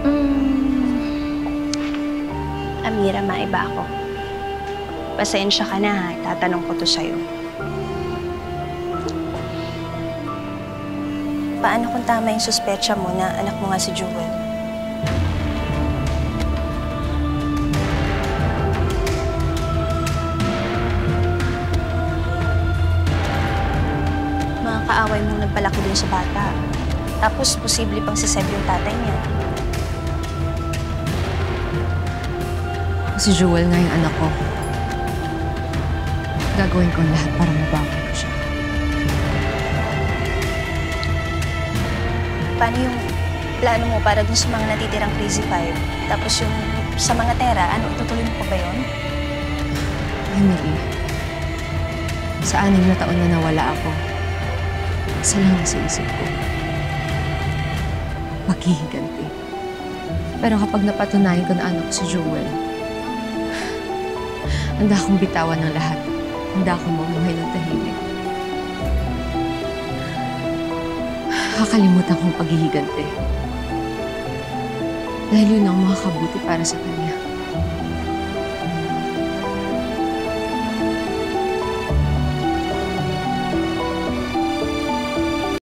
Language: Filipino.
Hmm, Amira, maiba ako. Pasensya ka na ha, tatanong ko to sa'yo. Paano kung tama yung suspecha mo na anak mo nga si Jewel? Mga kaaway mong nagpalaki dun sa bata. Tapos, posible pang si Seb yung tatay niya. Si Jewel nga yung anak ko. Gagawin ko ang lahat para mabawi ko siya. Paano yung plano mo para dun sa mga natitirang Crazy Five? Tapos yung sa mga tera, ano, itutuloy mo pa ba yun? Emily, sa 6 na taon na nawala ako, isa lang sa isip ko. Maghihiganti. Pero kapag napatunayan ko na anak ko si Jewel, handa akong bitawan ng lahat. Handa akong mamuhay ng tahimik. Kakalimutan kong paghihiganti. Dahil yun ang makakabuti para sa kanya.